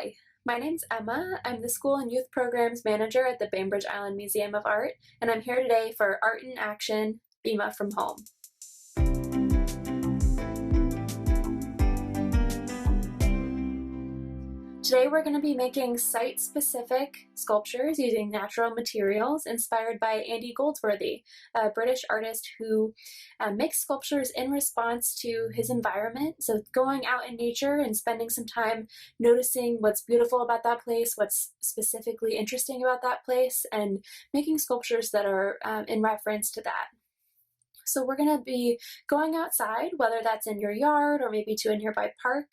Hi, my name's Emma. I'm the School and Youth Programs Manager at the Bainbridge Island Museum of Art, and I'm here today for Art in Action, BIMA from Home. Today we're going to be making site-specific sculptures using natural materials inspired by Andy Goldsworthy, a British artist who makes sculptures in response to his environment. So going out in nature and spending some time noticing what's beautiful about that place, what's specifically interesting about that place, and making sculptures that are in reference to that. So we're going to be going outside, whether that's in your yard or maybe to a nearby park,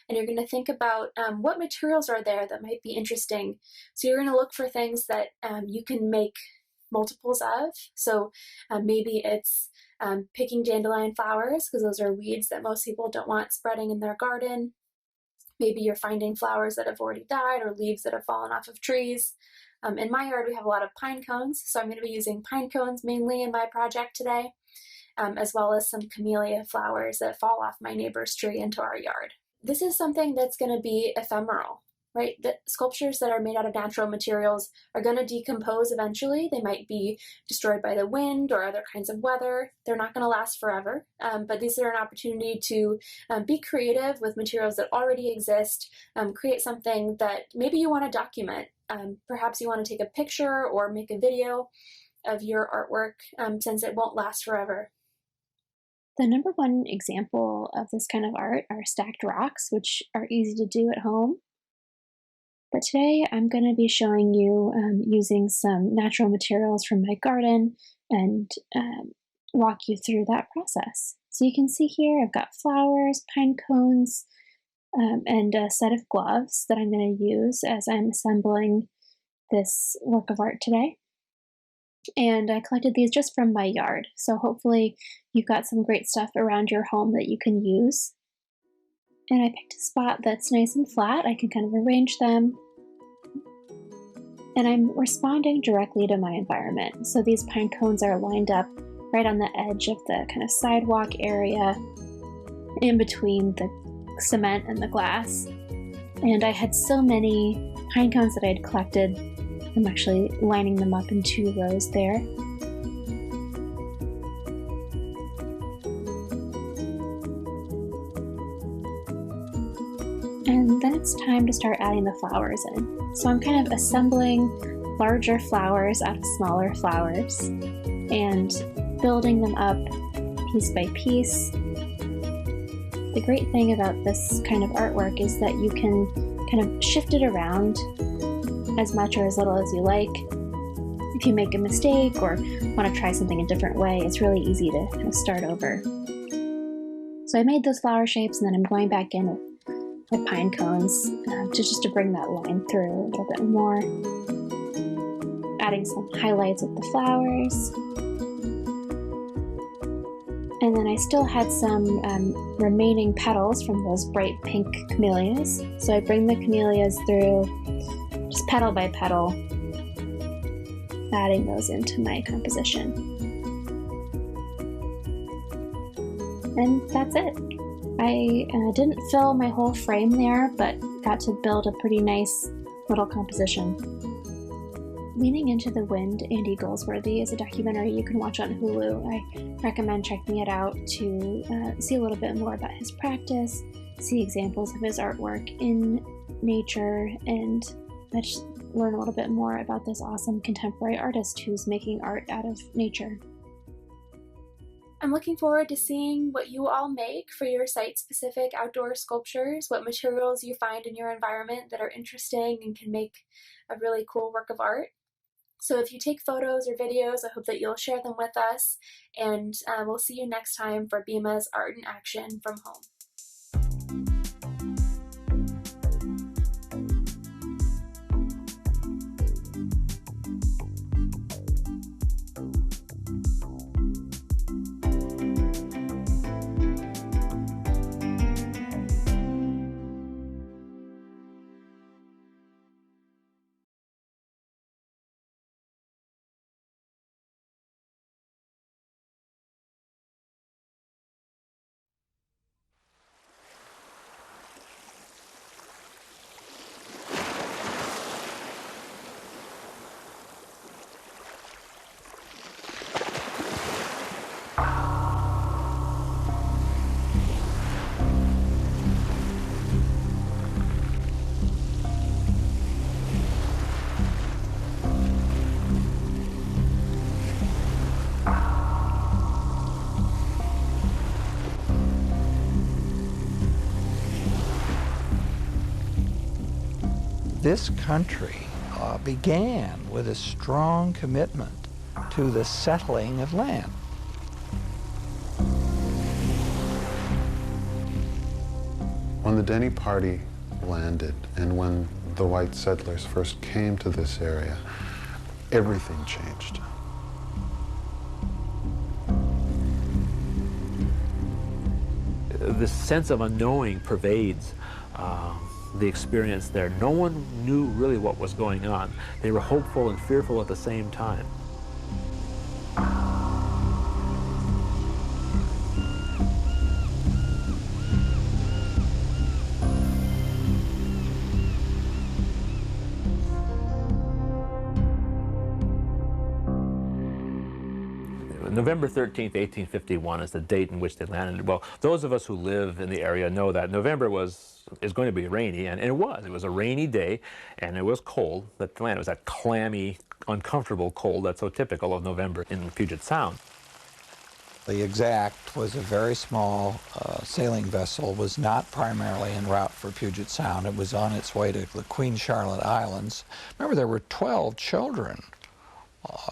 and you're going to think about what materials are there that might be interesting. So you're going to look for things that you can make multiples of. So maybe it's picking dandelion flowers, because those are weeds that most people don't want spreading in their garden. Maybe you're finding flowers that have already died or leaves that have fallen off of trees. In my yard we have a lot of pine cones, so I'm going to be using pine cones mainly in my project today. As well as some camellia flowers that fall off my neighbor's tree into our yard. This is something that's going to be ephemeral, right? The sculptures that are made out of natural materials are going to decompose eventually. They might be destroyed by the wind or other kinds of weather. They're not going to last forever, but these are an opportunity to be creative with materials that already exist, create something that maybe you want to document. Perhaps you want to take a picture or make a video of your artwork, since it won't last forever. The number one example of this kind of art are stacked rocks, which are easy to do at home. But today I'm going to be showing you using some natural materials from my garden and walk you through that process. So you can see here I've got flowers, pine cones, and a set of gloves that I'm going to use as I'm assembling this work of art today. And I collected these just from my yard, so hopefully you've got some great stuff around your home that you can use. And I picked a spot that's nice and flat. I can kind of arrange them. And I'm responding directly to my environment. So these pine cones are lined up right on the edge of the kind of sidewalk area in between the cement and the glass. And I had so many pine cones that I had collected. I'm actually lining them up in 2 rows there. And then it's time to start adding the flowers in. So I'm kind of assembling larger flowers out of smaller flowers and building them up piece by piece. The great thing about this kind of artwork is that you can kind of shift it around as much or as little as you like. If you make a mistake or want to try something a different way, it's really easy to kind of start over. So I made those flower shapes, and then I'm going back in with pine cones just to bring that line through a little bit more. Adding some highlights with the flowers. And then I still had some remaining petals from those bright pink camellias. So I bring the camellias through just petal by petal, adding those into my composition. And that's it. I didn't fill my whole frame there, but got to build a pretty nice little composition. Leaning into the Wind, Andy Goldsworthy is a documentary you can watch on Hulu. I recommend checking it out to see a little bit more about his practice, see examples of his artwork in nature, and let's learn a little bit more about this awesome contemporary artist who's making art out of nature. I'm looking forward to seeing what you all make for your site-specific outdoor sculptures, what materials you find in your environment that are interesting and can make a really cool work of art. So if you take photos or videos, I hope that you'll share them with us, and we'll see you next time for BIMA's Art in Action from Home. This country began with a strong commitment to the settling of land. When the Denny party landed and when the white settlers first came to this area, everything changed. This sense of unknowing pervades the experience there. No one knew really what was going on. They were hopeful and fearful at the same time. November 13th, 1851 is the date in which they landed. Well, those of us who live in the area know that November is going to be rainy, and it was. It was a rainy day, and it was cold. That land was that clammy, uncomfortable cold that's so typical of November in Puget Sound. The Exact was a very small sailing vessel, was not primarily en route for Puget Sound. It was on its way to the Queen Charlotte Islands. Remember, there were 12 children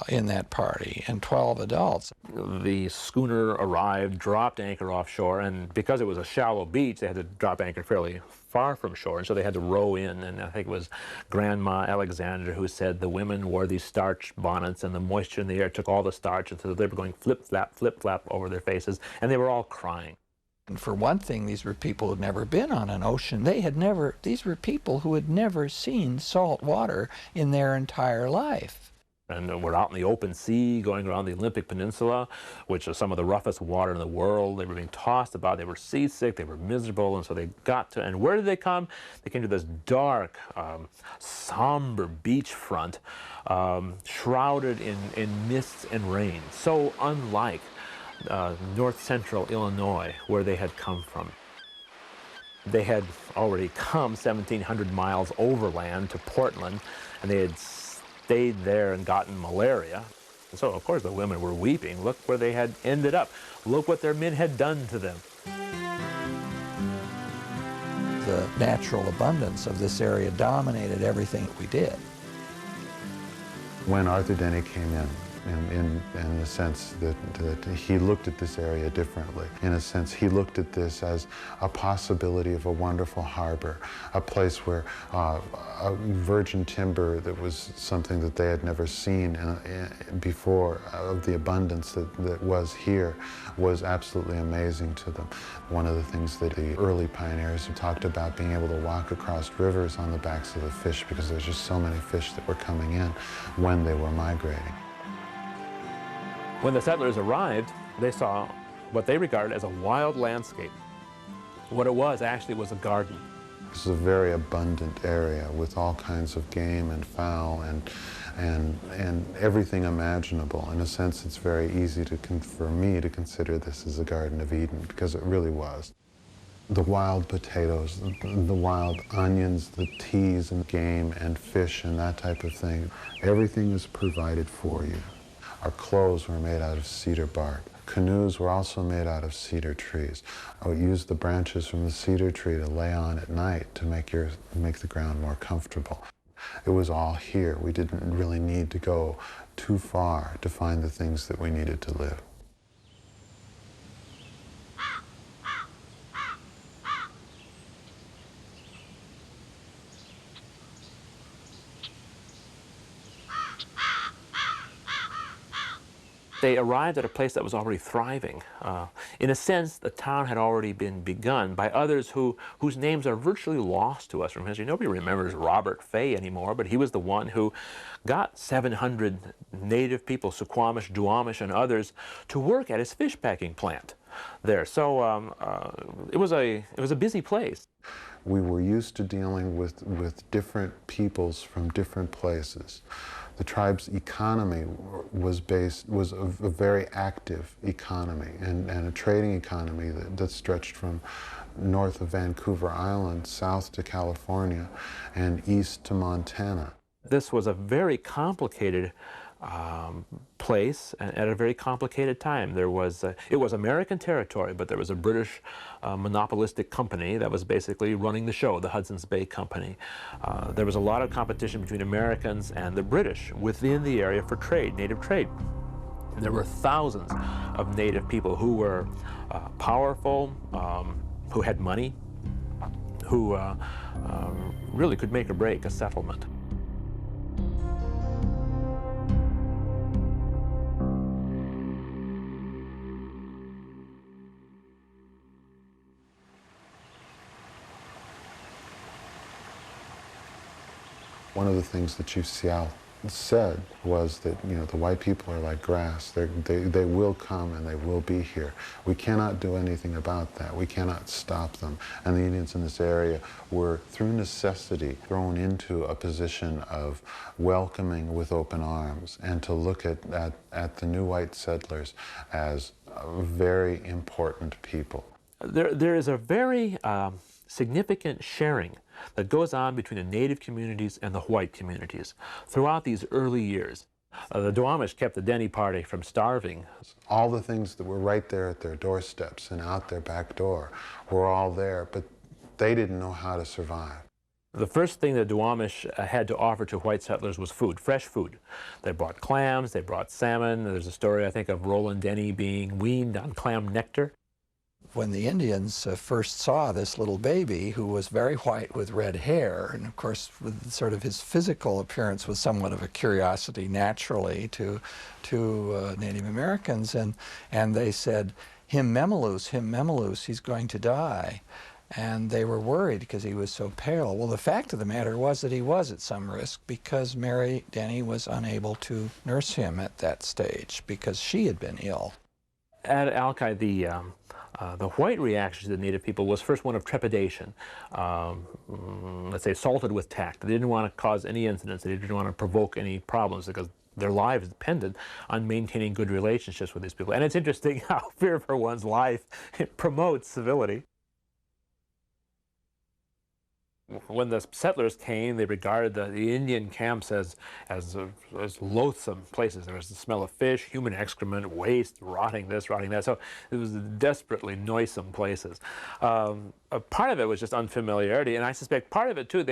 in that party and 12 adults. The schooner arrived, dropped anchor offshore, and because it was a shallow beach, they had to drop anchor fairly far from shore, and so they had to row in. And I think it was Grandma Alexander who said the women wore these starch bonnets, and the moisture in the air took all the starch, and so they were going flip-flap over their faces, and they were all crying. And for one thing, these were people who had never been on an ocean. These were people who had never seen salt water in their entire life. And we're out in the open sea, going around the Olympic Peninsula, which is some of the roughest water in the world. They were being tossed about. They were seasick. They were miserable. And so they got to, and where did they come? They came to this dark, somber beachfront, shrouded in mists and rain, so unlike north central Illinois, where they had come from. They had already come 1,700 miles overland to Portland, and they had stayed there and gotten malaria. And so, of course, the women were weeping. Look where they had ended up. Look what their men had done to them. The natural abundance of this area dominated everything that we did. When Arthur Denny came in the sense that he looked at this area differently. In a sense, he looked at this as a possibility of a wonderful harbor, a place where a virgin timber that was something that they had never seen before, of the abundance that was here, was absolutely amazing to them. One of the things that the early pioneers who talked about being able to walk across rivers on the backs of the fish, because there's just so many fish that were coming in when they were migrating. When the settlers arrived, they saw what they regarded as a wild landscape. What it was actually was a garden. This is a very abundant area with all kinds of game and fowl and everything imaginable. In a sense, it's very easy for me to consider this as a Garden of Eden, because it really was. The wild potatoes, the wild onions, the teas and game and fish and that type of thing, everything is provided for you. Our clothes were made out of cedar bark. Canoes were also made out of cedar trees. I would use the branches from the cedar tree to lay on at night to make the ground more comfortable. It was all here. We didn't really need to go too far to find the things that we needed to live. They arrived at a place that was already thriving. In a sense, the town had already been begun by others whose names are virtually lost to us from history. Nobody remembers Robert Fay anymore, but he was the one who got 700 native people, Suquamish, Duwamish, and others, to work at his fish packing plant there. So it was a busy place. We were used to dealing with different peoples from different places. The tribe's economy was a very active economy and a trading economy that stretched from north of Vancouver Island, south to California, and east to Montana. This was a very complicated place at a very complicated time. There was it was American territory, but there was a British monopolistic company that was basically running the show, the Hudson's Bay Company. There was a lot of competition between Americans and the British within the area for trade, native trade. There were thousands of native people who were powerful, who had money, who really could make or break a settlement. One of the things that Chief Seow said was that, you know, the white people are like grass. They will come and they will be here. We cannot do anything about that. We cannot stop them. And the Indians in this area were, through necessity, thrown into a position of welcoming with open arms and to look at the new white settlers as very important people. There is a very significant sharing that goes on between the native communities and the white communities throughout these early years. The Duwamish kept the Denny party from starving. All the things that were right there at their doorsteps and out their back door were all there, but they didn't know how to survive. The first thing the Duwamish had to offer to white settlers was food, fresh food. They brought clams, they brought salmon. There's a story, I think, of Roland Denny being weaned on clam nectar. When the Indians first saw this little baby who was very white with red hair, and of course with sort of his physical appearance was somewhat of a curiosity naturally to Native Americans, and they said, him Memalus, he's going to die. And they were worried because he was so pale. Well, the fact of the matter was that he was at some risk because Mary Denny was unable to nurse him at that stage because she had been ill. At Alki, the white reaction to the native people was first one of trepidation, let's say salted with tact. They didn't want to cause any incidents, they didn't want to provoke any problems because their lives depended on maintaining good relationships with these people. And it's interesting how fear for one's life promotes civility. When the settlers came, they regarded the Indian camps as loathsome places. There was the smell of fish, human excrement, waste, rotting this, rotting that. So it was desperately noisome places. A part of it was just unfamiliarity, and I suspect part of it too,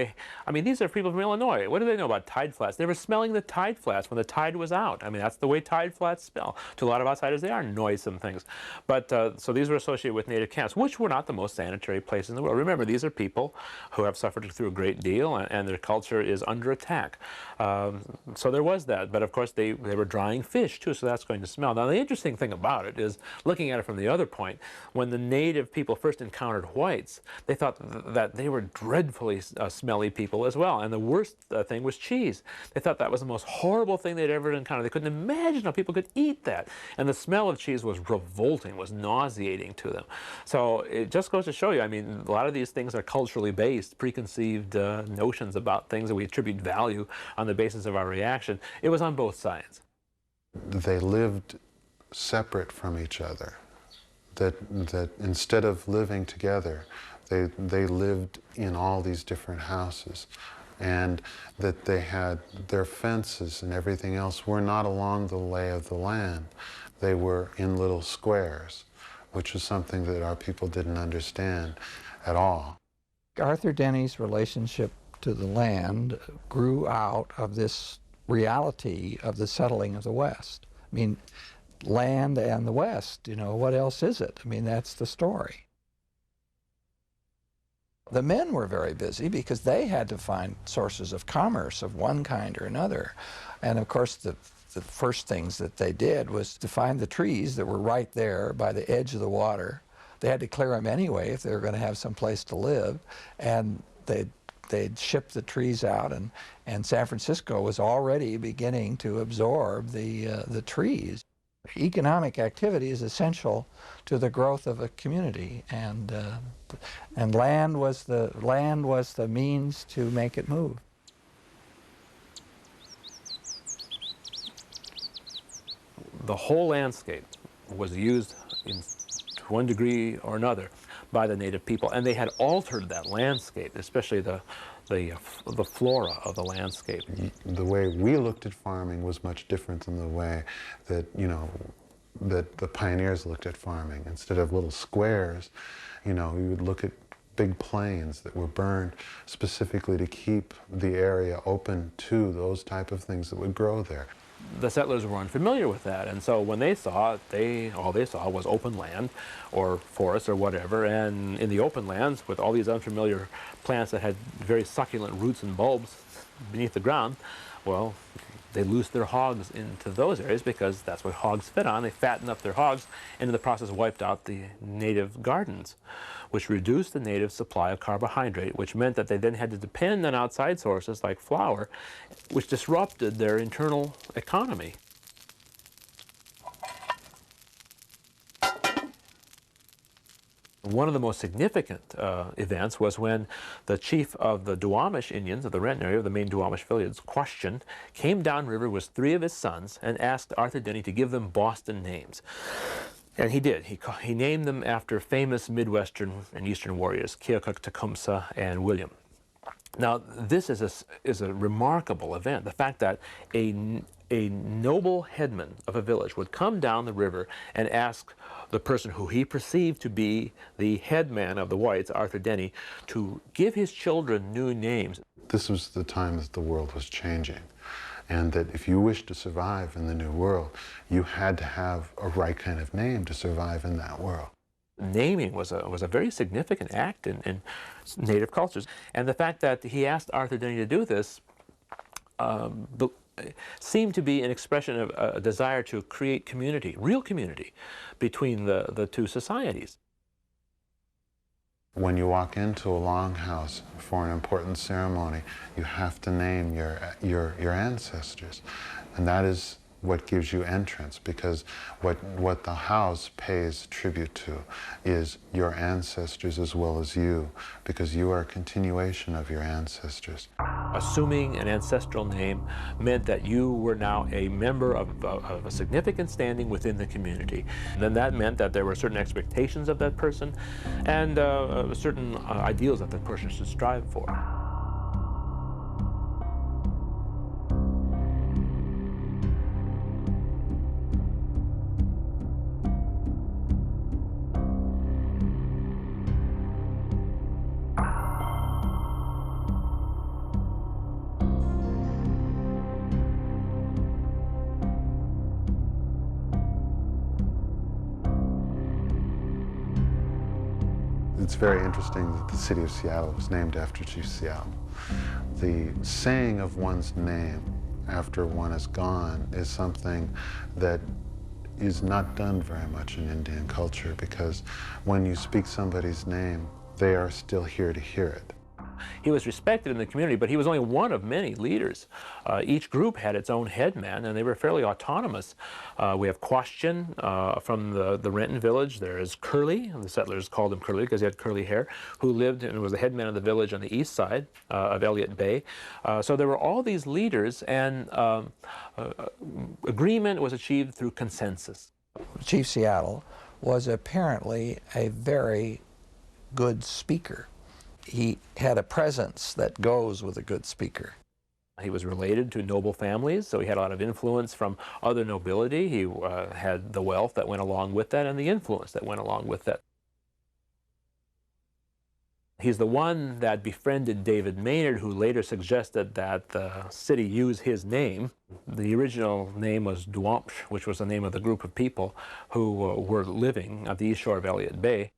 I mean, these are people from Illinois. What do they know about tide flats? They were smelling the tide flats when the tide was out. I mean, that's the way tide flats smell. To a lot of outsiders, they are noisome things. But so these were associated with native camps, which were not the most sanitary places in the world. Remember, these are people who have suffered through a great deal, and their culture is under attack. So there was that, but of course they were drying fish too, so that's going to smell. Now the interesting thing about it is, looking at it from the other point, when the native people first encountered whites, they thought that they were dreadfully smelly people as well, and the worst thing was cheese. They thought that was the most horrible thing they'd ever encountered. They couldn't imagine how people could eat that, and the smell of cheese was revolting, was nauseating to them. So it just goes to show you, I mean, a lot of these things are culturally based, preconceived notions about things that we attribute value on the basis of our reaction. It was on both sides. They lived separate from each other. That instead of living together, they lived in all these different houses, and that they had their fences and everything else were not along the lay of the land. They were in little squares, which was something that our people didn't understand at all. Arthur Denny's relationship to the land grew out of this reality of the settling of the West. I mean, land and the West, you know, what else is it? I mean, that's the story. The men were very busy because they had to find sources of commerce of one kind or another. And of course, the first things that they did was to find the trees that were right there by the edge of the water. They had to clear them anyway if they were going to have some place to live. And they'd ship the trees out, and San Francisco was already beginning to absorb the trees. Economic activity is essential to the growth of a community, and land was the means to make it move. The whole landscape was used to one degree or another by the native people, and they had altered that landscape, especially the the flora of the landscape. The way we looked at farming was much different than the way that, that the pioneers looked at farming. Instead of little squares, we would look at big plains that were burned specifically to keep the area open to those type of things that would grow there. The settlers were unfamiliar with that, and so when they saw it, all they saw was open land or forests or whatever, and in the open lands with all these unfamiliar plants that had very succulent roots and bulbs beneath the ground, well, they loosed their hogs into those areas because that's what hogs fed on. They fattened up their hogs and in the process wiped out the native gardens, which reduced the native supply of carbohydrate, which meant that they then had to depend on outside sources like flour, which disrupted their internal economy. One of the most significant events was when the chief of the Duwamish Indians of the Renton area, of the main Duwamish village, Question, came downriver with 3 of his sons and asked Arthur Denny to give them Boston names. And he did. He named them after famous Midwestern and Eastern warriors, Keokuk, Tecumseh, and William. Now, this is a remarkable event. The fact that a noble headman of a village would come down the river and ask the person who he perceived to be the headman of the whites, Arthur Denny, to give his children new names. This was the time that the world was changing, and that if you wished to survive in the new world, you had to have a right kind of name to survive in that world. Naming was a very significant act in native cultures, and the fact that he asked Arthur Denny to do this seemed to be an expression of a desire to create community, real community, between the two societies. When you walk into a longhouse for an important ceremony, you have to name your ancestors, and that is what gives you entrance, because what the house pays tribute to is your ancestors as well as you, because you are a continuation of your ancestors. Assuming an ancestral name meant that you were now a member of a significant standing within the community. And then that meant that there were certain expectations of that person and certain ideals that that person should strive for. It's very interesting that the city of Seattle was named after Chief Seattle. The saying of one's name after one is gone is something that is not done very much in Indian culture, because when you speak somebody's name, they are still here to hear it. He was respected in the community, but he was only one of many leaders. Each group had its own headman, and they were fairly autonomous. We have Question from the Renton village. There is Curly, the settlers called him Curly because he had curly hair, who lived and was the headman of the village on the east side of Elliott Bay. So there were all these leaders, and agreement was achieved through consensus. Chief Seattle was apparently a very good speaker. He had a presence that goes with a good speaker. He was related to noble families, so he had a lot of influence from other nobility. He had the wealth that went along with that and the influence that went along with that. He's the one that befriended David Maynard, who later suggested that the city use his name. The original name was Duwamish, which was the name of the group of people who were living at the east shore of Elliott Bay.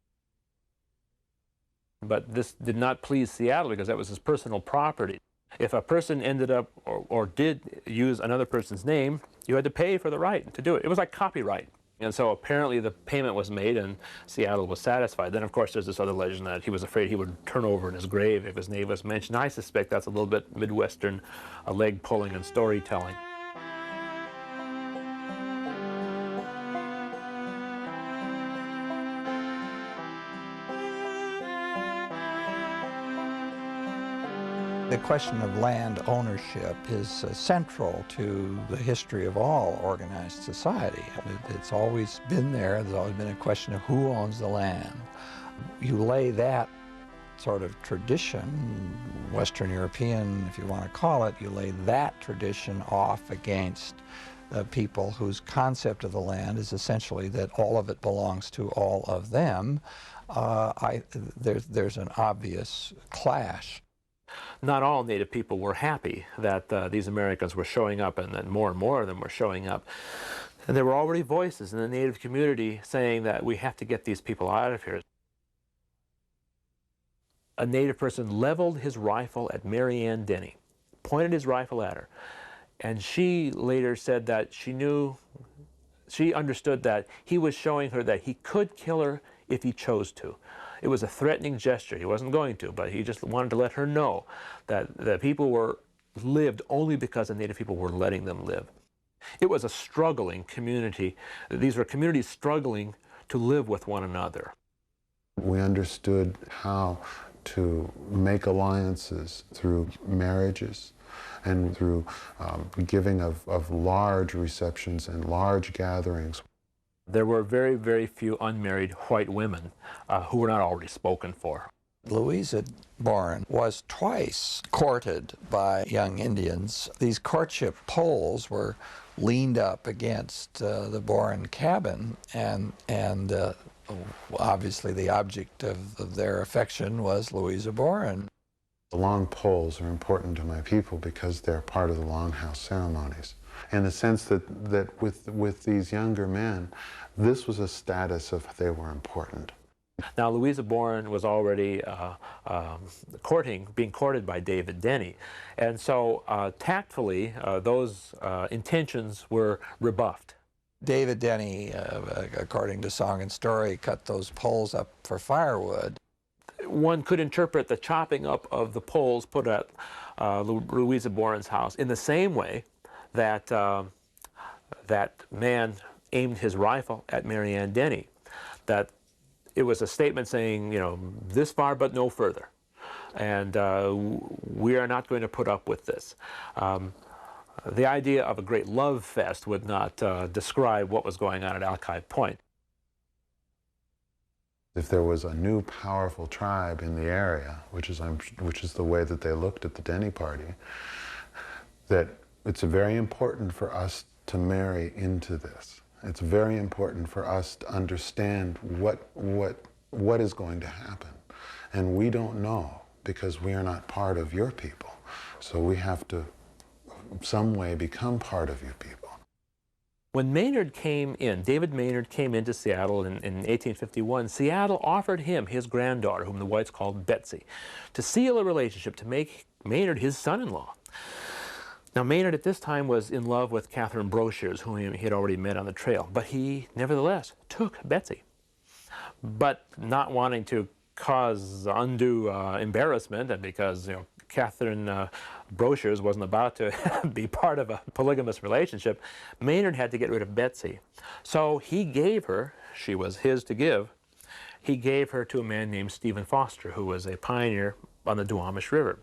But this did not please Seattle because that was his personal property. If a person ended up or did use another person's name, you had to pay for the right to do it. It was like copyright. And so apparently the payment was made and Seattle was satisfied. Then of course there's this other legend that he was afraid he would turn over in his grave if his name was mentioned. I suspect that's a little bit Midwestern leg pulling and storytelling. The question of land ownership is central to the history of all organized society. It's always been there. There's always been a question of who owns the land. You lay that sort of tradition, Western European, if you want to call it, you lay that tradition off against people whose concept of the land is essentially that all of it belongs to all of them, there's an obvious clash. Not all Native people were happy that these Americans were showing up, and that more and more of them were showing up. And there were already voices in the Native community saying that we have to get these people out of here. A Native person leveled his rifle at Mary Ann Denny, pointed his rifle at her, and she later said that she understood that he was showing her that he could kill her if he chose to. It was a threatening gesture. He wasn't going to, but he just wanted to let her know that people lived only because the Native people were letting them live. It was a struggling community. These were communities struggling to live with one another. We understood how to make alliances through marriages and through giving of large receptions and large gatherings. There were very, very few unmarried white women who were not already spoken for. Louisa Boren was twice courted by young Indians. These courtship poles were leaned up against the Boren cabin, and obviously the object of their affection was Louisa Boren. The long poles are important to my people because they're part of the longhouse ceremonies. In the sense that with these younger men, this was a status of they were important. Now, Louisa Boren was already being courted by David Denny, and so tactfully those intentions were rebuffed. David Denny, according to song and story, cut those poles up for firewood. One could interpret the chopping up of the poles put at Louisa Boren's house in the same way that that man aimed his rifle at Mary Ann Denny. That it was a statement saying, you know, this far but no further, and we are not going to put up with this. The idea of a great love fest would not describe what was going on at Alki Point. If there was a new powerful tribe in the area, which is the way that they looked at the Denny party, that it's very important for us to marry into this. It's very important for us to understand what is going to happen. And we don't know because we are not part of your people. So we have to some way become part of your people. When Maynard came in, David Maynard came into Seattle in 1851, Seattle offered him his granddaughter, whom the whites called Betsy, to seal a relationship, to make Maynard his son-in-law. Now, Maynard at this time was in love with Catherine Brochures, whom he had already met on the trail, but he nevertheless took Betsy. But not wanting to cause undue embarrassment, and because, you know, Catherine Brochures wasn't about to be part of a polygamous relationship, Maynard had to get rid of Betsy. So he gave her, she was his to give, he gave her to a man named Stephen Foster, who was a pioneer on the Duwamish River.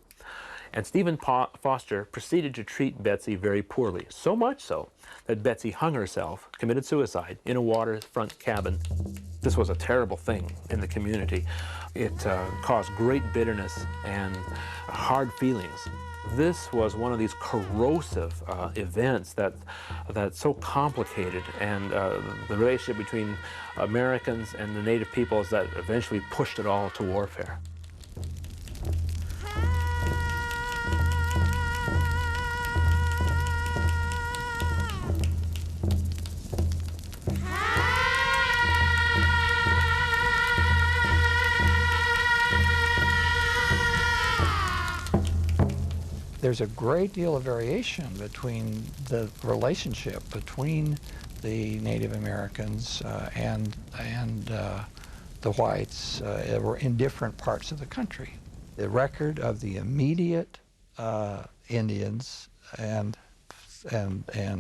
And Stephen Foster proceeded to treat Betsy very poorly, so much so that Betsy hung herself, committed suicide, in a waterfront cabin. This was a terrible thing in the community. It caused great bitterness and hard feelings. This was one of these corrosive events that so complicated, and the relationship between Americans and the Native peoples that eventually pushed it all to warfare. There's a great deal of variation between the relationship between the Native Americans and the whites were in different parts of the country. The record of the immediate Indians and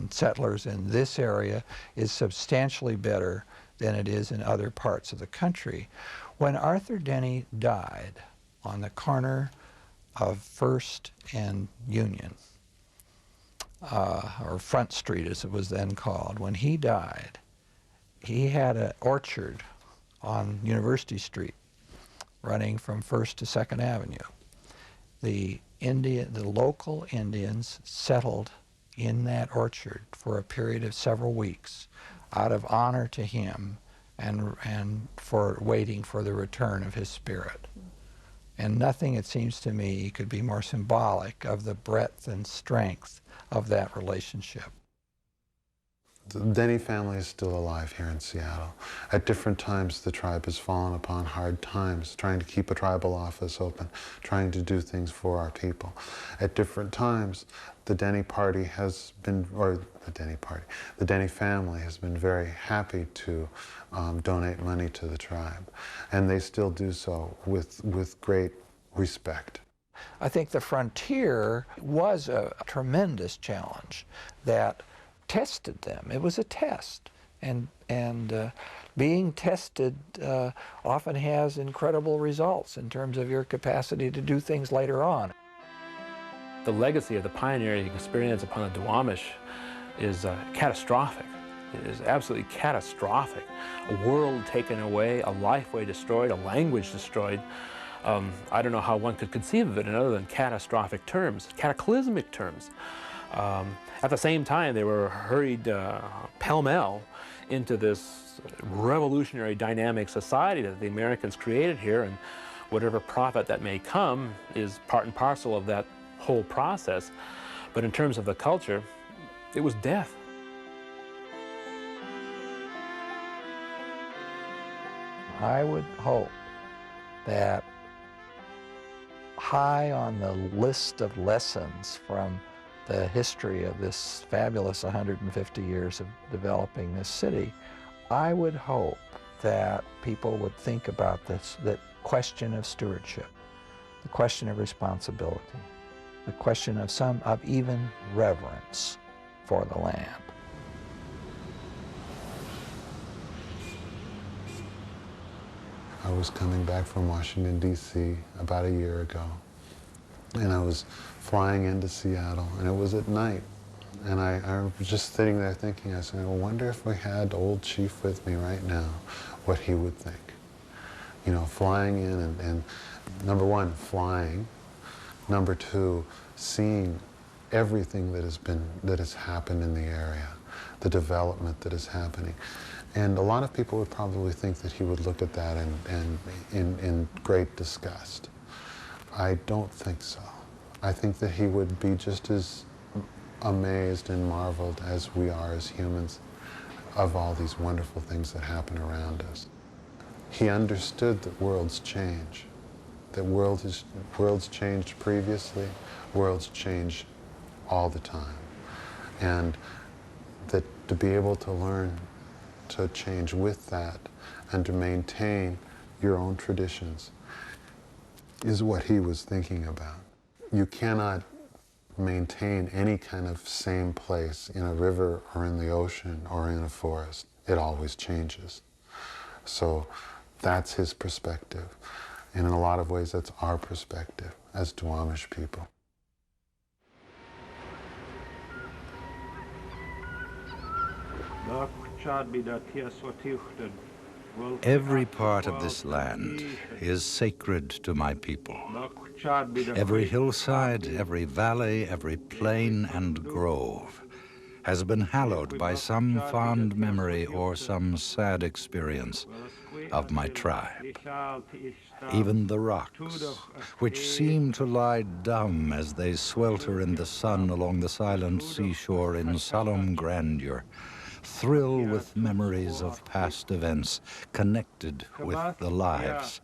settlers in this area is substantially better than it is in other parts of the country. When Arthur Denny died on the corner of First and Union, or Front Street as it was then called, when he died, he had an orchard on University Street running from 1st to 2nd Avenue. The local Indians settled in that orchard for a period of several weeks out of honor to him and for waiting for the return of his spirit. And nothing, it seems to me, could be more symbolic of the breadth and strength of that relationship. The Denny family is still alive here in Seattle. At different times, the tribe has fallen upon hard times, trying to keep a tribal office open, trying to do things for our people. At different times, the Denny party has been, or the Denny family has been very happy to donate money to the tribe. And they still do so with great respect. I think the frontier was a tremendous challenge that tested them. It was a test, and being tested often has incredible results in terms of your capacity to do things later on. The legacy of the pioneering experience upon the Duwamish is catastrophic. It is absolutely catastrophic. A world taken away, a lifeway destroyed, a language destroyed. I don't know how one could conceive of it in other than catastrophic terms, cataclysmic terms. At the same time, they were hurried pell-mell into this revolutionary dynamic society that the Americans created here, and whatever profit that may come is part and parcel of that whole process. But in terms of the culture, it was death. I would hope that high on the list of lessons from the history of this fabulous 150 years of developing this city, I would hope that people would think about that question of stewardship, the question of responsibility, the question of even reverence for the land. I was coming back from Washington, D.C. about a year ago, and I was flying into Seattle, and it was at night. And I was just sitting there thinking, I said, I wonder if we had old Chief with me right now, what he would think. You know, flying in and number one, flying. Number two, seeing everything that has happened in the area, the development that is happening. And a lot of people would probably think that he would look at that in great disgust. I don't think so. I think that he would be just as amazed and marveled as we are as humans of all these wonderful things that happen around us. He understood that worlds change, that worlds changed previously, worlds change all the time. And that to be able to learn to change with that and to maintain your own traditions is what he was thinking about. You cannot maintain any kind of same place in a river or in the ocean or in a forest. It always changes. So that's his perspective. And in a lot of ways, that's our perspective as Duwamish people. Every part of this land is sacred to my people. Every hillside, every valley, every plain and grove has been hallowed by some fond memory or some sad experience of my tribe. Even the rocks, which seem to lie dumb as they swelter in the sun along the silent seashore in solemn grandeur, thrill with memories of past events connected with the lives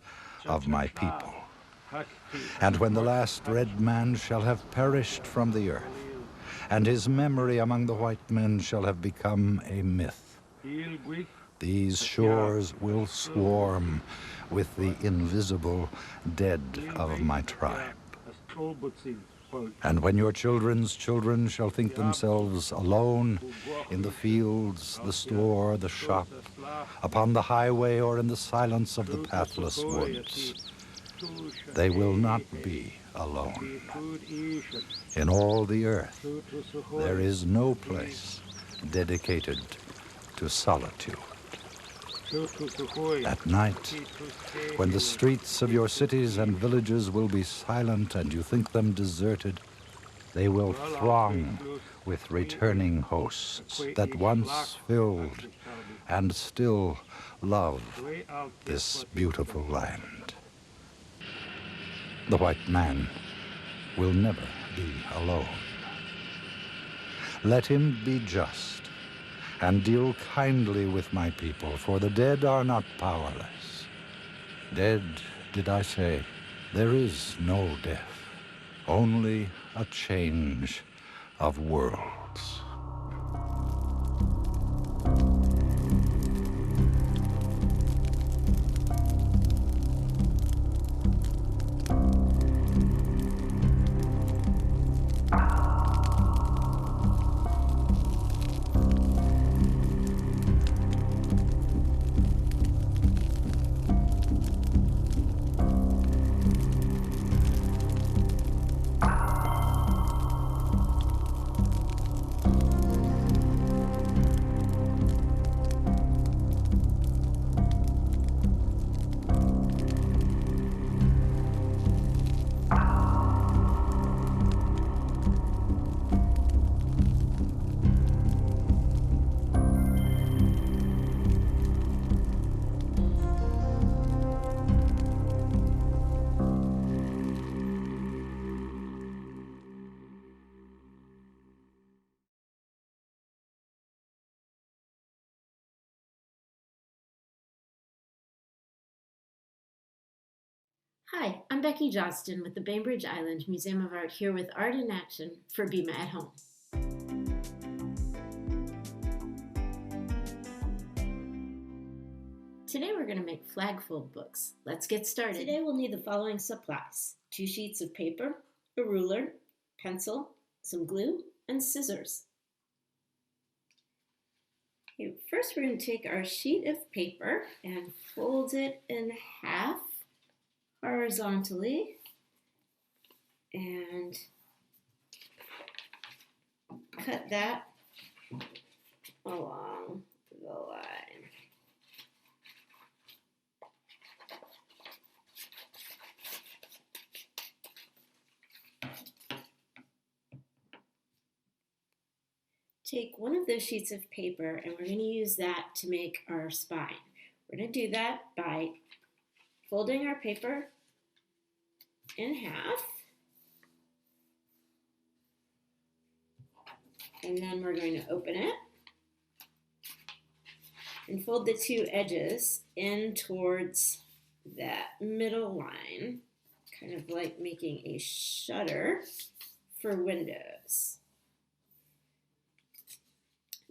of my people. And when the last red man shall have perished from the earth, and his memory among the white men shall have become a myth, these shores will swarm with the invisible dead of my tribe. And when your children's children shall think themselves alone in the fields, the store, the shop, upon the highway, or in the silence of the pathless woods, they will not be alone. In all the earth, there is no place dedicated to solitude. At night, when the streets of your cities and villages will be silent and you think them deserted, they will throng with returning hosts that once filled and still love this beautiful land. The white man will never be alone. Let him be just and deal kindly with my people, for the dead are not powerless. Dead, did I say? There is no death, only a change of worlds. Hi, I'm Becky Johnston with the Bainbridge Island Museum of Art here with Art in Action for BIMA at Home. Today we're going to make flag fold books. Let's get started. Today we'll need the following supplies: 2 sheets of paper, a ruler, pencil, some glue, and scissors. Okay, first we're going to take our sheet of paper and fold it in half horizontally and cut that along the line. Take one of those sheets of paper and we're going to use that to make our spine. We're going to do that by folding our paper in half, and then we're going to open it and fold the 2 edges in towards that middle line, kind of like making a shutter for windows.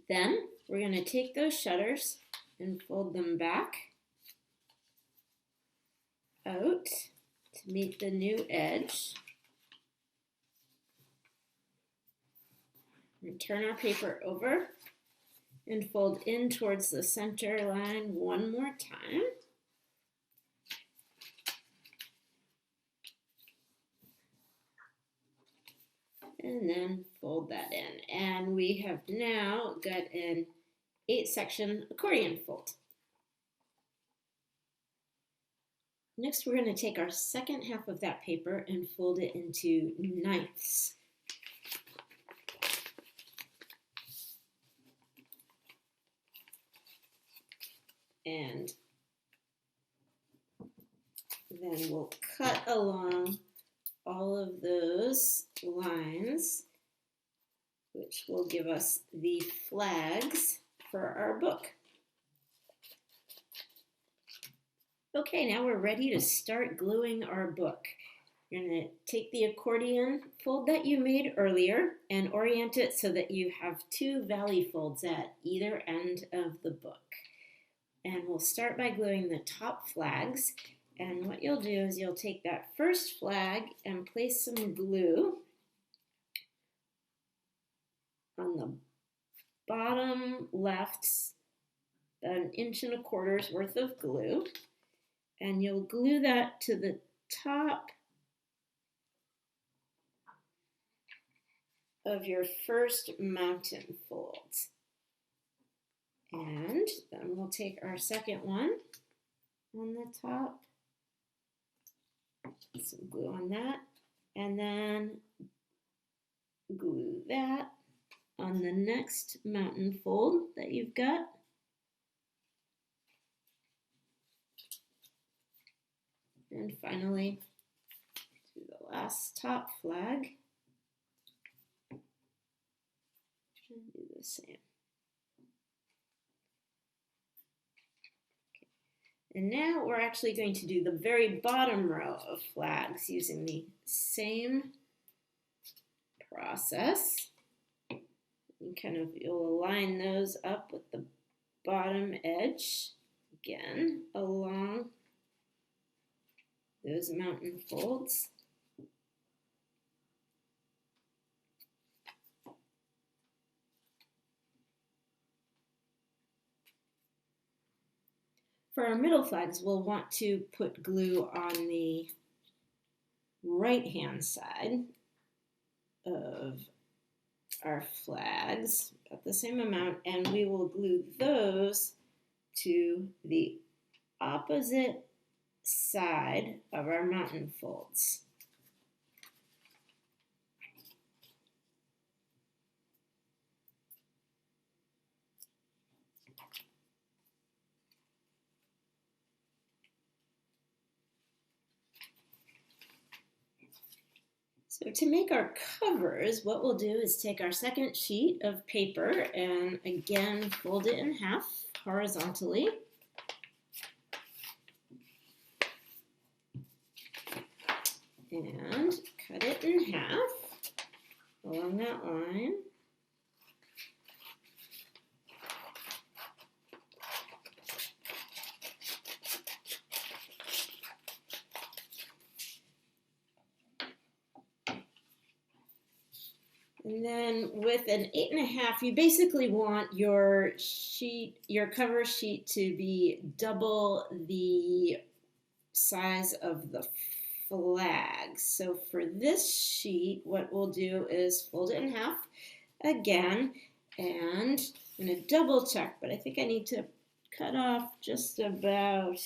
Then we're going to take those shutters and fold them back out to meet the new edge. And turn our paper over and fold in towards the center line one more time. And then fold that in. And we have now got an 8-section accordion fold. Next, we're going to take our second half of that paper and fold it into 9ths. And then we'll cut along all of those lines, which will give us the flags for our book. Okay, now we're ready to start gluing our book. You're going to take the accordion fold that you made earlier and orient it so that you have 2 valley folds at either end of the book. And we'll start by gluing the top flags. And what you'll do is you'll take that first flag and place some glue on the bottom left, about 1 1/4 inches worth of glue. And you'll glue that to the top of your first mountain fold. And then we'll take our second one on the top, put some glue on that, and then glue that on the next mountain fold that you've got. And finally, to the last top flag, and do the same. And now we're actually going to do the very bottom row of flags using the same process. And kind of, you'll align those up with the bottom edge, again, along those mountain folds. For our middle flags, we'll want to put glue on the right-hand side of our flags, about the same amount, and we will glue those to the opposite side of our mountain folds. So to make our covers, what we'll do is take our second sheet of paper and again fold it in half horizontally. And cut it in half along that line. And then with an 8.5, you basically want your sheet, your cover sheet, to be double the size of the flags. So for this sheet, what we'll do is fold it in half again, and I'm going to double check, but I think I need to cut off just about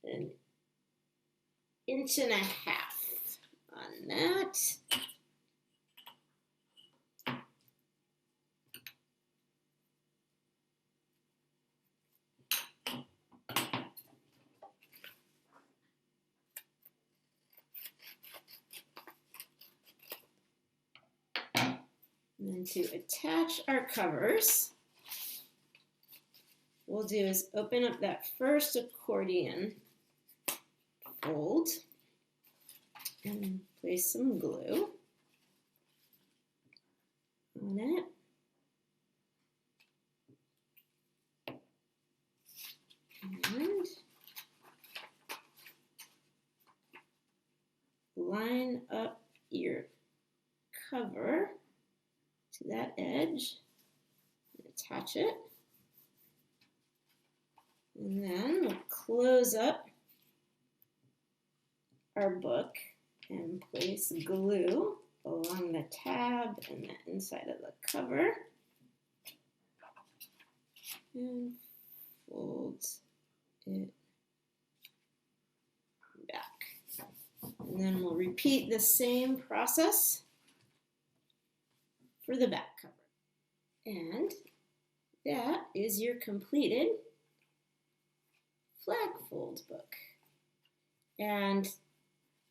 an 1.5 inches on that. And then to attach our covers, what we'll do is open up that first accordion fold and place some glue on it. And line up your cover to that edge, attach it, and then we'll close up our book and place glue along the tab and the inside of the cover, and fold it back. And then we'll repeat the same process for the back cover. And that is your completed flag fold book. And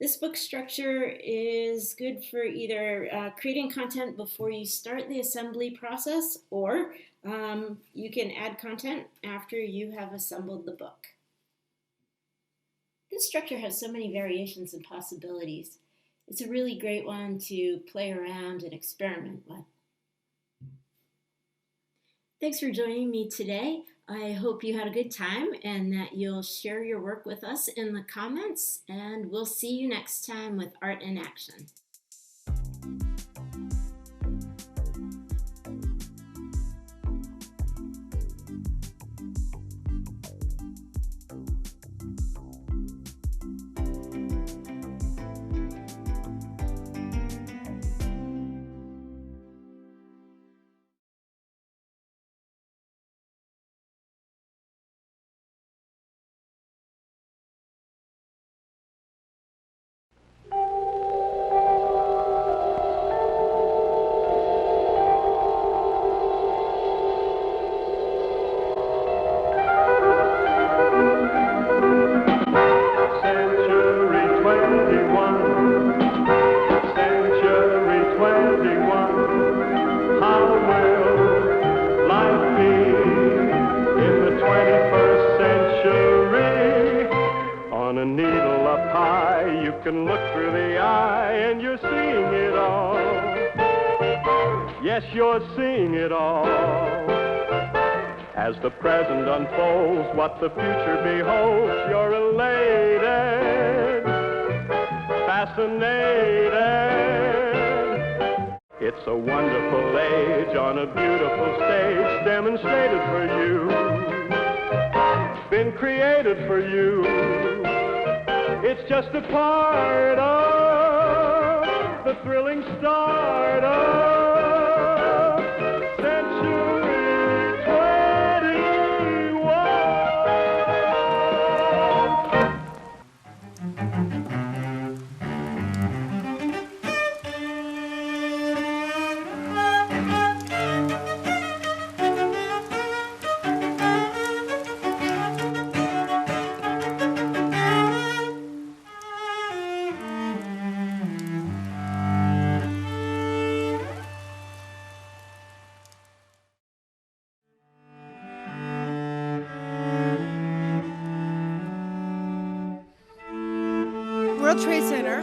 this book structure is good for either creating content before you start the assembly process, or you can add content after you have assembled the book. This structure has so many variations and possibilities. It's a really great one to play around and experiment with. Thanks for joining me today. I hope you had a good time and that you'll share your work with us in the comments, and we'll see you next time with Art in Action. 21, how will life be in the 21st century? On a needle up high, you can look through the eye and you're seeing it all. Yes, you're seeing it all. As the present unfolds, what the future beholds, you're elated, fascinated. It's a wonderful age on a beautiful stage, demonstrated for you, been created for you. It's just a part of the thrilling start of World Trade Center.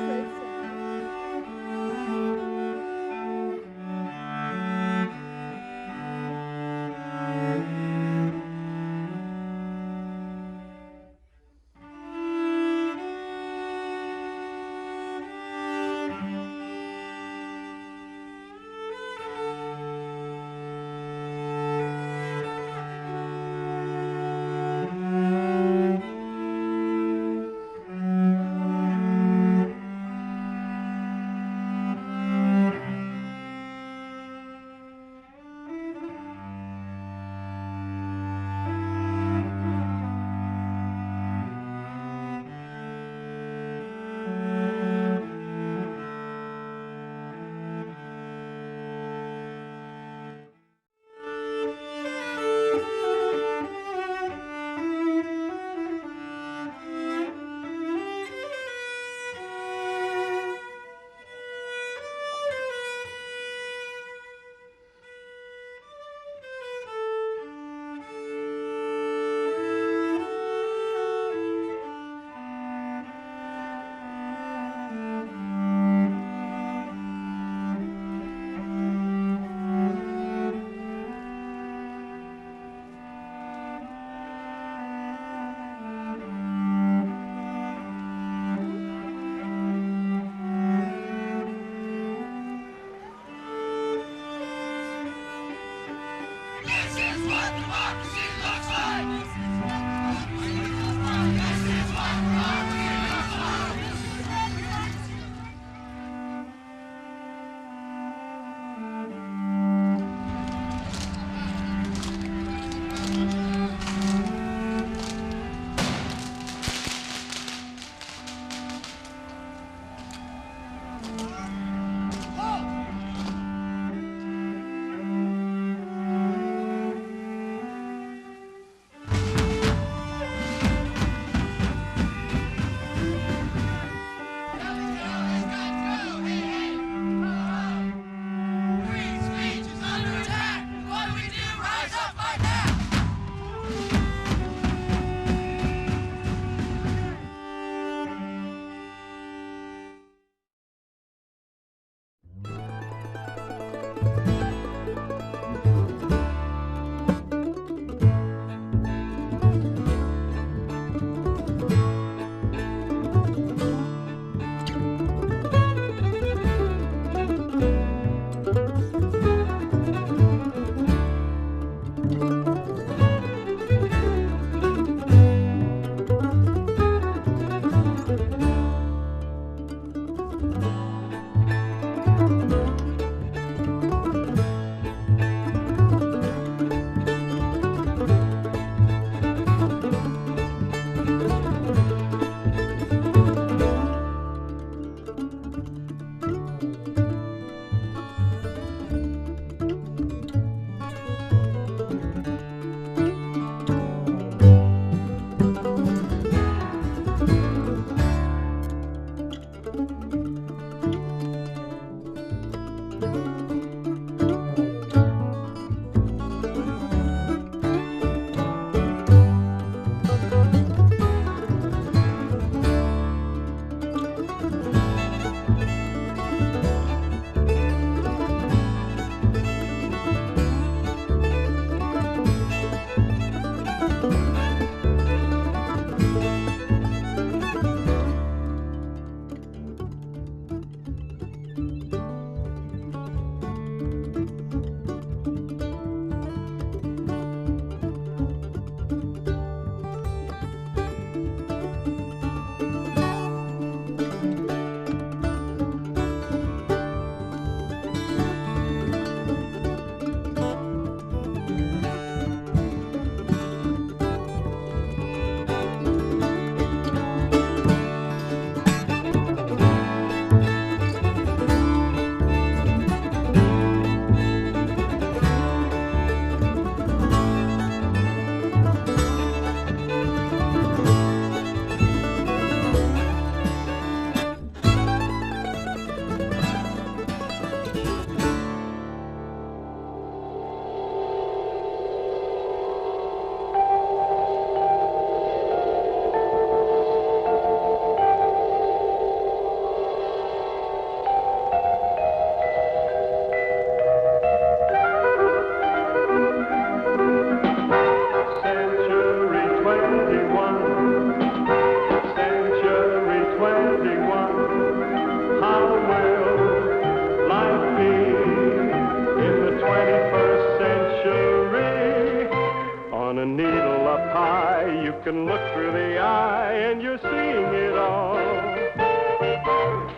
can look through the eye and you're seeing it all.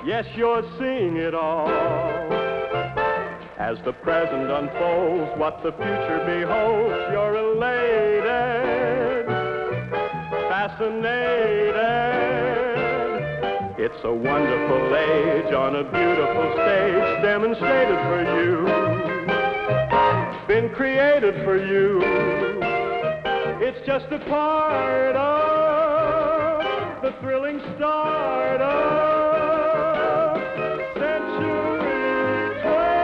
Yes, you're seeing it all. As the present unfolds, what the future beholds, you're elated, fascinated. It's a wonderful age on a beautiful stage, demonstrated for you, been created for you. It's just a part of the thrilling start of Century 21.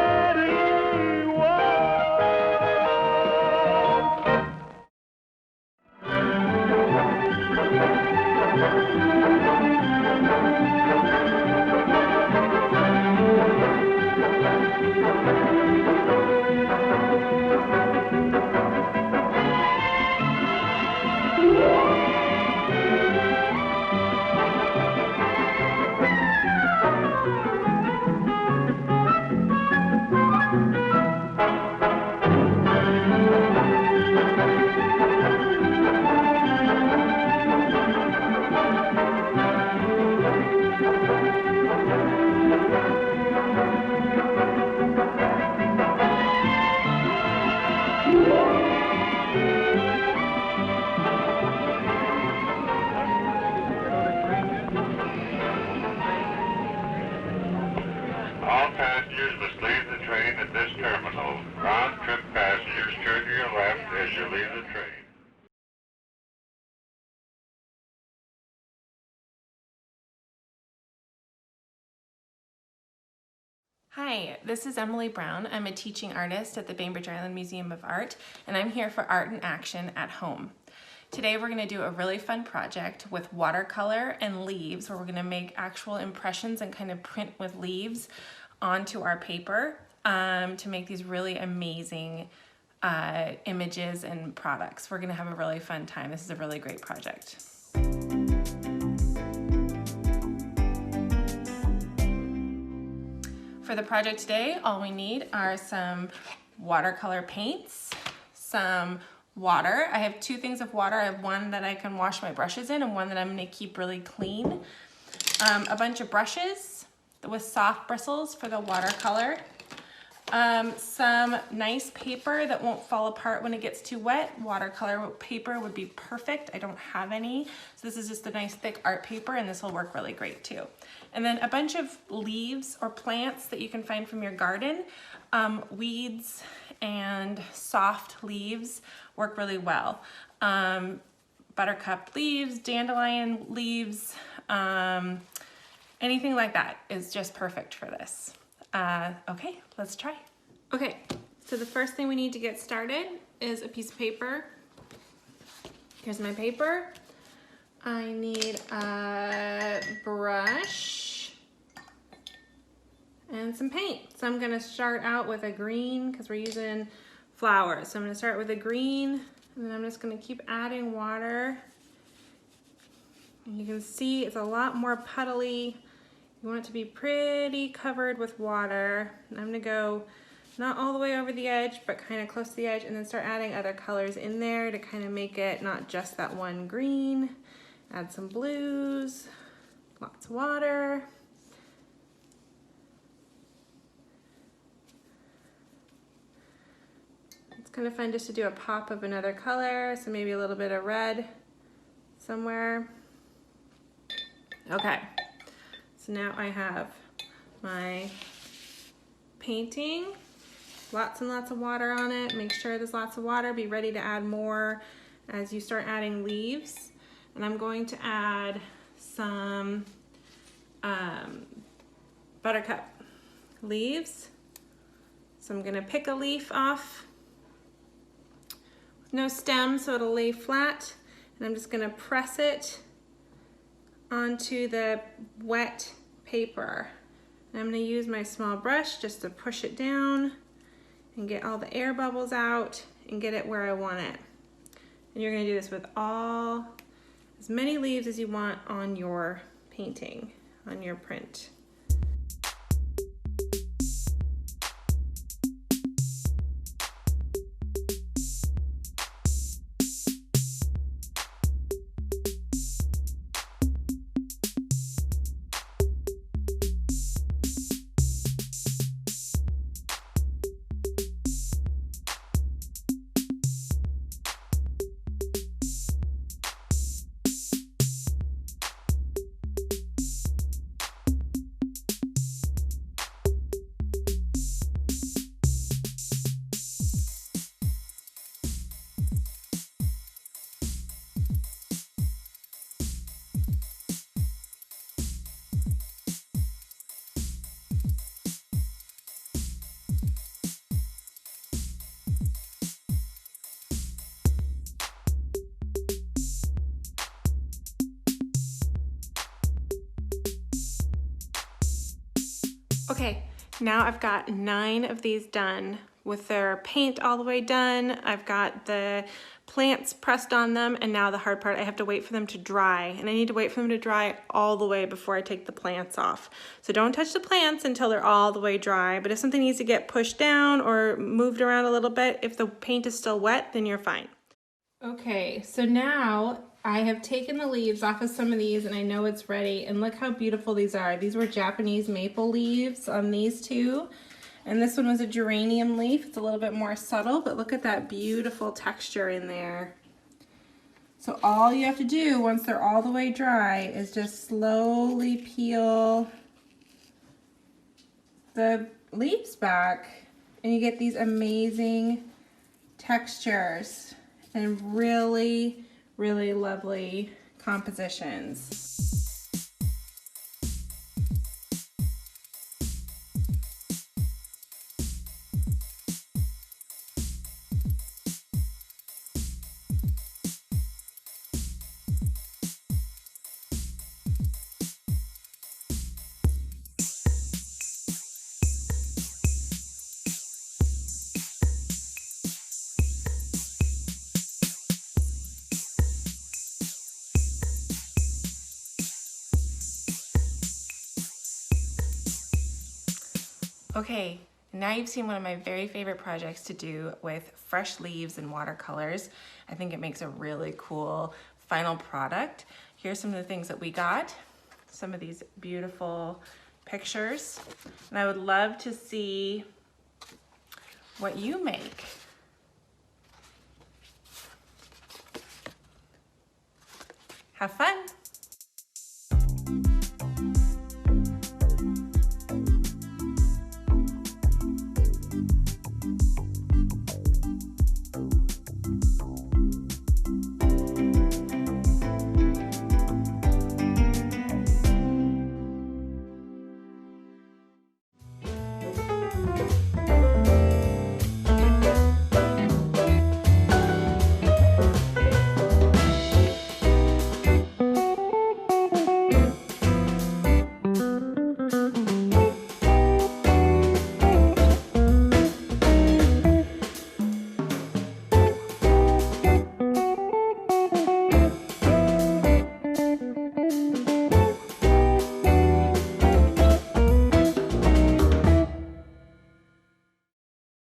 All passengers must leave the train at this terminal. Round-trip passengers turn to your left as you leave the train. Hi, this is Emily Brown. I'm a teaching artist at the Bainbridge Island Museum of Art, and I'm here for Art in Action at Home. Today we're going to do a really fun project with watercolor and leaves, where we're going to make actual impressions and kind of print with leaves onto our paper to make these really amazing images and products. We're going to have a really fun time. This is a really great project. For the project today, all we need are some watercolor paints, some water. I have two things of water. I have one that I can wash my brushes in and one that I'm going to keep really clean. A bunch of brushes with soft bristles for the watercolor. Some nice paper that won't fall apart when it gets too wet. Watercolor paper would be perfect. I don't have any, so this is just a nice thick art paper, and this will work really great too. And then a bunch of leaves or plants that you can find from your garden. Weeds and soft leaves work really well. Buttercup leaves, dandelion leaves, anything like that is just perfect for this. Okay, let's try. Okay, so the first thing we need to get started is a piece of paper. Here's my paper. I need a brush and some paint. So I'm gonna start out with a green because we're using flowers. So I'm gonna start with a green, and then I'm just gonna keep adding water. And you can see it's a lot more puddly. You want it to be pretty covered with water. And I'm gonna go not all the way over the edge, but kind of close to the edge, and then start adding other colors in there to kind of make it not just that one green. Add some blues, lots of water. It's kind of fun just to do a pop of another color, so maybe a little bit of red somewhere. Okay. So now I have my painting, lots and lots of water on it. Make sure there's lots of water. Be ready to add more as you start adding leaves. And I'm going to add some buttercup leaves. So I'm gonna pick a leaf off with no stem so it'll lay flat. And I'm just gonna press it onto the wet paper. And I'm going to use my small brush just to push it down and get all the air bubbles out and get it where I want it. And you're going to do this with as many leaves as you want on your painting, on your print. Okay, now I've got 9 of these done with their paint all the way done. I've got the plants pressed on them, and now the hard part, I have to wait for them to dry, and I need to wait for them to dry all the way before I take the plants off. So don't touch the plants until they're all the way dry, but if something needs to get pushed down or moved around a little bit, if the paint is still wet, then you're fine. Okay, so now I have taken the leaves off of some of these and I know it's ready, and look how beautiful these are. These were Japanese maple leaves on these two, and this one was a geranium leaf. It's a little bit more subtle, but look at that beautiful texture in there. So all you have to do once they're all the way dry is just slowly peel the leaves back, and you get these amazing textures and really, really lovely compositions. Okay, now you've seen one of my very favorite projects to do with fresh leaves and watercolors. I think it makes a really cool final product. Here's some of the things that we got. Some of these beautiful pictures. And I would love to see what you make. Have fun!